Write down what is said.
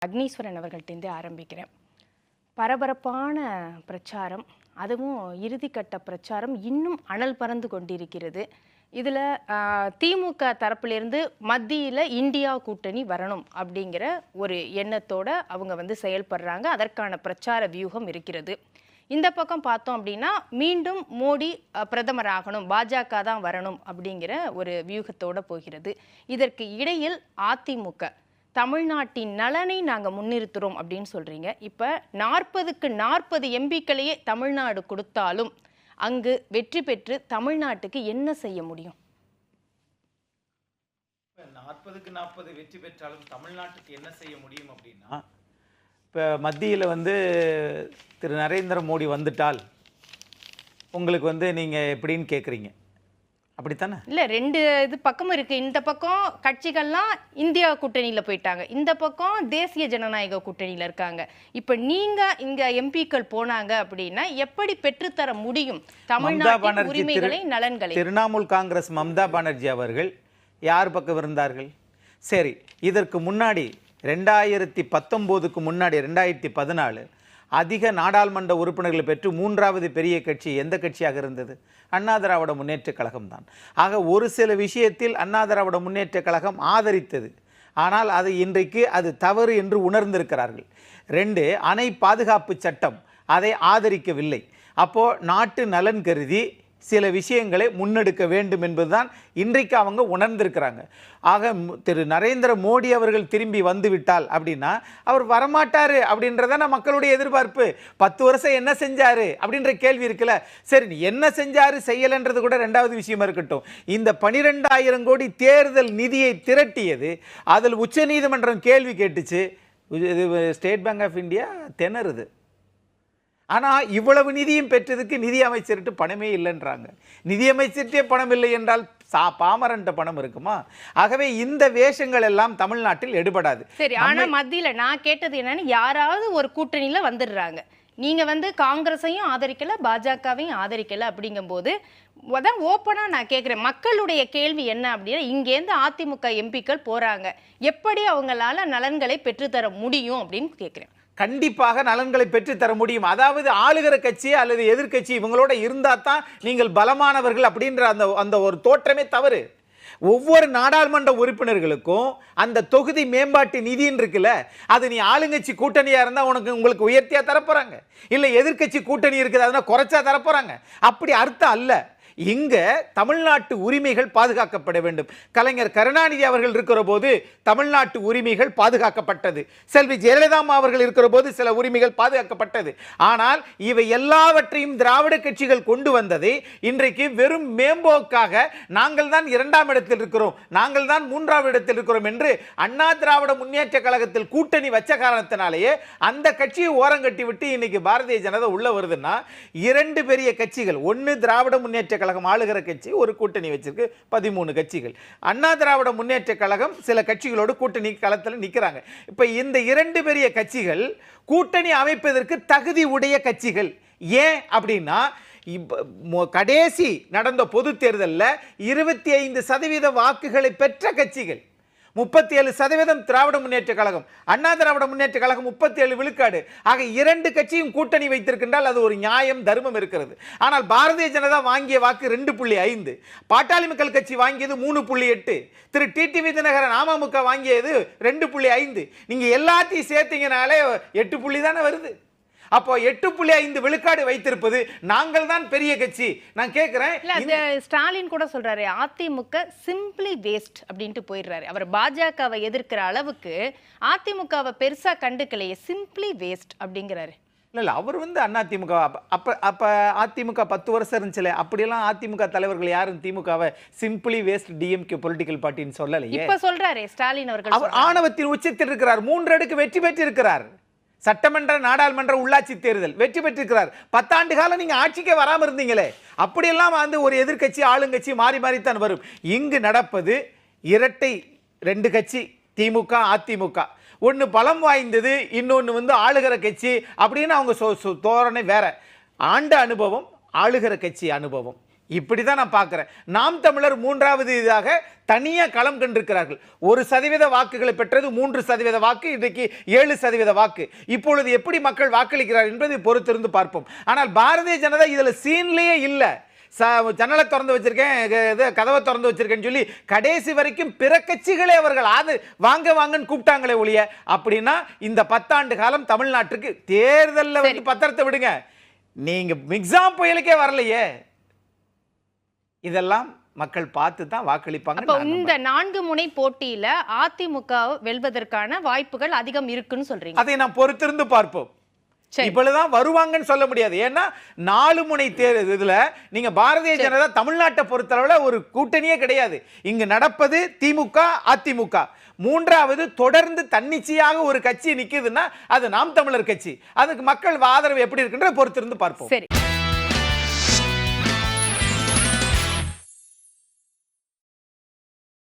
அக்னீஸ்வரன் அவர்கள்ட்டேருந்து ஆரம்பிக்கிறேன். பரபரப்பான பிரச்சாரம், அதுவும் இறுதிக்கட்ட பிரச்சாரம் இன்னும் அனல் பறந்து கொண்டிருக்கிறது. இதில் திமுக தரப்பிலிருந்து மத்தியில் இந்தியா கூட்டணி வரணும் அப்படிங்கிற ஒரு எண்ணத்தோட அவங்க செயல்படுறாங்க. அதற்கான பிரச்சார வியூகம் இருக்கிறது. இந்த பக்கம் பார்த்தோம் அப்படின்னா மீண்டும் மோடி பிரதமராகணும், பாஜக தான் வரணும் அப்படிங்கிற ஒரு வியூகத்தோடு போகிறது. இதற்கு இடையில் அதிமுக தமிழ்நாட்டின் நலனை நாங்கள் முன்னிறுத்துறோம் அப்படின்னு சொல்றீங்க. இப்போ 40க்கு 40 எம்பிக்களையே தமிழ்நாடு கொடுத்தாலும் அங்கு வெற்றி பெற்று தமிழ்நாட்டுக்கு என்ன செய்ய முடியும்? 40க்கு 40 வெற்றி பெற்றாலும் தமிழ்நாட்டுக்கு என்ன செய்ய முடியும் அப்படின்னா, இப்போ மத்தியில் திரு நரேந்திர மோடி வந்துட்டால் உங்களுக்கு நீங்கள் எப்படின்னு கேட்குறீங்க, அப்படித்தானே? இல்லை, ரெண்டு இது பக்கமும் இருக்குது. இந்த பக்கம் கட்சிகள்லாம் இந்தியா கூட்டணியில் போயிட்டாங்க, இந்த பக்கம் தேசிய ஜனநாயக கூட்டணியில் இருக்காங்க. இப்போ நீங்கள் இங்கே எம்பிக்கள் போனாங்க அப்படின்னா எப்படி பெற்றுத்தர முடியும் தமிழ்நாட்டின் உரிமைகளை, நலன்களை? திரிணாமுல் காங்கிரஸ் மம்தா பானர்ஜி அவர்கள் யார் பக்கம் இருந்தார்கள்? சரி, இதற்கு முன்னாடி 2019க்கு முன்னாடி 2014 அதிக நாடாளுமன்ற உறுப்பினர்களை பெற்று 3வது பெரிய கட்சி எந்த கட்சியாக இருந்தது? அண்ணா திராவிட முன்னேற்ற கழகம் தான். ஆக ஒரு சில விஷயத்தில் அண்ணா திராவிட முன்னேற்ற கழகம் ஆதரித்தது, ஆனால் அது இன்றைக்கு அது தவறு என்று உணர்ந்திருக்கிறார்கள். 2, அணை பாதுகாப்பு சட்டம், அதை ஆதரிக்கவில்லை. அப்போது நாட்டு நலன் கருதி சில விஷயங்களை முன்னெடுக்க வேண்டும் என்பதுதான் இன்றைக்கு அவங்க உணர்ந்திருக்கிறாங்க. ஆக திரு நரேந்திர மோடி அவர்கள் திரும்பி வந்துவிட்டால் அப்படின்னா அவர் வரமாட்டார் அப்படின்றதான மக்களுடைய எதிர்பார்ப்பு. 10 வருஷம் என்ன செஞ்சாரு அப்படின்ற கேள்வி இருக்குல்ல. சரி, என்ன செஞ்சாரு செய்யலைன்றது கூட 2வது விஷயமா இருக்கட்டும். இந்த 12,000 கோடி தேர்தல் நிதியை திரட்டியது, அதில் உச்சநீதிமன்றம் கேள்வி கேட்டுச்சு. ஸ்டேட் பேங்க் ஆஃப் இந்தியா திணறுது. ஆனால் இவ்வளவு நிதியும் பெற்றதுக்கு நிதி அமைச்சர்கிட்ட பணமே இல்லைன்றாங்க. நிதியமைச்சர்கிட்டே பணம் இல்லை என்றால் பாமரன்ட்ட பணம் இருக்குமா? ஆகவே இந்த வேஷங்கள் எல்லாம் தமிழ்நாட்டில் எடுபடாது. சரி, ஆனால் மத்தியில் நான் கேட்டது என்னன்னு, யாராவது ஒரு கூட்டணியில் வந்துடுறாங்க. நீங்கள் காங்கிரஸையும் ஆதரிக்கலை, பாஜகவையும் ஆதரிக்கலை. அப்படிங்கும்போது அதான் ஓப்பனாக நான் கேட்குறேன், மக்களுடைய கேள்வி என்ன அப்படின்னா, இங்கேருந்து அதிமுக எம்பிக்கள் போகிறாங்க, எப்படி அவங்களால நலன்களை பெற்றுத்தர முடியும் அப்படின்னு கேட்குறேன். கண்டிப்பாக நலன்களை பெற்று தர முடியும். அதாவது ஆளுகிற கட்சி அல்லது எதிர்கட்சி இவங்களோட இருந்தால் தான் நீங்கள் பலமானவர்கள் அப்படின்ற அந்த ஒரு தோற்றமே தவறு. ஒவ்வொரு நாடாளுமன்ற உறுப்பினர்களுக்கும் அந்த தொகுதி மேம்பாட்டு நிதின்னு இருக்குல்ல, அது நீ ஆளுங்கட்சி கூட்டணியாக இருந்தால் உங்களுக்கு உயர்த்தியா தரப்போறாங்க, இல்லை எதிர்கட்சி கூட்டணி இருக்குது அதனால் குறைச்சா தரப்போறாங்க. அப்படி அர்த்தம் அல்ல. இங்க தமிழ்நாட்டு உரிமைகள் பாதுகாக்கப்பட வேண்டும். கலைஞர் கருணாநிதி அவர்கள் இருக்கிற போது தமிழ்நாட்டு உரிமைகள் பாதுகாக்கப்பட்டது. செல்வி ஜெயலலிதா அவர்கள் இருக்கிற போது சில உரிமைகள் பாதுகாக்கப்பட்டது. ஆனால் இவை எல்லாவற்றையும் திராவிட கட்சிகள் கொண்டு வந்ததை இன்றைக்கு வெறும் மேம்போக்காக நாங்கள் தான் 2ஆம் இடத்தில் இருக்கிறோம், நாங்கள் தான் 3வது இடத்தில் இருக்கிறோம் என்று அண்ணா திராவிட முன்னேற்ற கழகத்தில் கூட்டணி வச்ச காரணத்தினாலேயே அந்த கட்சியை ஓரங்கட்டி விட்டு இன்னைக்கு பாரதிய ஜனதா உள்ள வருதுன்னா, 2 பெரிய கட்சிகள், ஒன்று திராவிட முன்னேற்ற கழகம் ஆளுகிற கட்சி ஒரு கூட்டணி வச்சிருக்கு, 13 கட்சிகள். அண்ணா திராவிட முன்னேற்ற கழகம் சில கட்சிகளோடு கூட்டணி களத்தில் நிற்கிறாங்க. இப்ப இந்த 2 பெரிய கட்சிகள் கூட்டணி அமைப்பதற்கு தகுதி உடைய கட்சிகள். ஏன் அப்படின்னா, கடைசி நடந்த பொது தேர்தலில் 25% வாக்குகளை பெற்ற கட்சிகள். 37% திராவிட முன்னேற்ற கழகம், அண்ணா திராவிட முன்னேற்ற கழகம் 37 விழுக்காடு. ஆக 2 கட்சியும் கூட்டணி வைத்திருக்கின்றால் அது ஒரு நியாயம், தர்மம் இருக்கிறது. ஆனால் பாரதிய ஜனதா வாங்கிய வாக்கு 2.5, பாட்டாளி மக்கள் கட்சி வாங்கியது 3.8, திரு டிடிவி தினகரன் அமமுக வாங்கியது 2.5. நீங்க எல்லாத்தையும் சேர்த்தீங்கனாலே 8 தானே வருது. அப்போ 8.5 விழுக்காடு வைத்திருப்பது நாங்கள் தான் பெரிய கட்சி. நான் கேட்கிறேன், ஸ்டாலின் கூட சொல்றாரு அதிமுக சிம்பிளி வேஸ்ட் அப்படின்ட்டு போயிடுறாரு. அவர் பாஜகவை எதிர்க்கிற அளவுக்கு அதிமுகவை பெருசா கண்டுக்கலையே, சிம்பிளி வேஸ்ட் அப்படிங்கிறாரு. இல்லை, அவர் அதிமுக அப்போ அதிமுக 10 வருஷம் இருந்துச்சுல, அப்படியெல்லாம் அதிமுக தலைவர்கள் யாரும் திமுகவை சிம்பிளி வேஸ்ட் டிஎம்கே பொலிட்டிக்கல் பார்ட்டின்னு சொல்லலையே. இப்ப சொல்றாரு ஸ்டாலின் அவர்கள். அவர் ஆணவத்தின் உச்சத்தில் இருக்கிறார். 3 அடுக்கு வெற்றி பெற்றிருக்கிறார். சட்டமன்ற, நாடாளுமன்ற, உள்ளாட்சி தேர்தல் வெற்றி பெற்றிருக்கிறார். 10 ஆண்டு காலம் நீங்க ஆட்சிக்கே வராமல் இருந்தீங்களே. அப்படியெல்லாம் ஒரு எதிர்கட்சி ஆளுங்கட்சி மாறி மாறித்தான் வரும். இங்கு நடப்பது இரட்டை 2 கட்சி, திமுக அதிமுக. ஒன்று பலம் வாய்ந்தது, இன்னொன்று ஆளுகிற கட்சி அப்படின்னு அவங்க தோரணை வேற. ஆண்ட அனுபவம், ஆளுகிற கட்சி அனுபவம். இப்படிதான் நான் பார்க்கிறேன். நாம் தமிழர் மூன்றாவது இதாக தனியா களம் கண்டிருக்கிறார்கள். 1% வாக்குகளை பெற்றது 3% வாக்கு, இன்றைக்கு 7% வாக்கு. இப்பொழுது எப்படி மக்கள் வாக்களிக்கிறார் என்பதை பொறுத்திருந்து பார்ப்போம். ஆனால் பாரதிய ஜனதா இதுல சீன்லயே இல்ல. ஜன்னலை திறந்து வச்சிருக்கேன், கதவை திறந்து வச்சிருக்கேன்னு சொல்லி கடைசி வரைக்கும் பிற கட்சிகளே அவர்கள் வாங்க வாங்கன்னு கூப்பிட்டாங்களே ஒழிய, அப்படின்னா இந்த 10 ஆண்டு காலம் தமிழ்நாட்டுக்கு தேர்தலில் வந்து பத்திரத்தை விடுங்க, நீங்க மிக்ஸாம் புயலுக்கே வரலையே. இதெல்லாம் மக்கள் பார்த்து தான் வாக்களிப்பாங்க. இந்த 4 முனை போட்டியில அதிமுக வெல்வதற்கான வாய்ப்புகள் அதிகம் இருக்குன்னு சொல்றீங்க. அதை நாம் பொறுத்திருந்து பார்ப்போம். இப்பொழுதுதான் வருவாங்கன்னு சொல்ல முடியாது. ஏன்னா 4 முனை தேர்தல் இதுல நீங்க பாரதிய ஜனதா தமிழ்நாட்டை பொறுத்தளவுல ஒரு கூட்டணியே கிடையாது. இங்கு நடப்பது திமுக, அதிமுக. மூன்றாவது தொடர்ந்து தன்னிச்சையாக ஒரு கட்சி நிக்குதுன்னா அது நாம் தமிழர் கட்சி. அதுக்கு மக்கள் ஆதரவு எப்படி இருக்குன்ற பொறுத்திருந்து பார்ப்போம். சரி.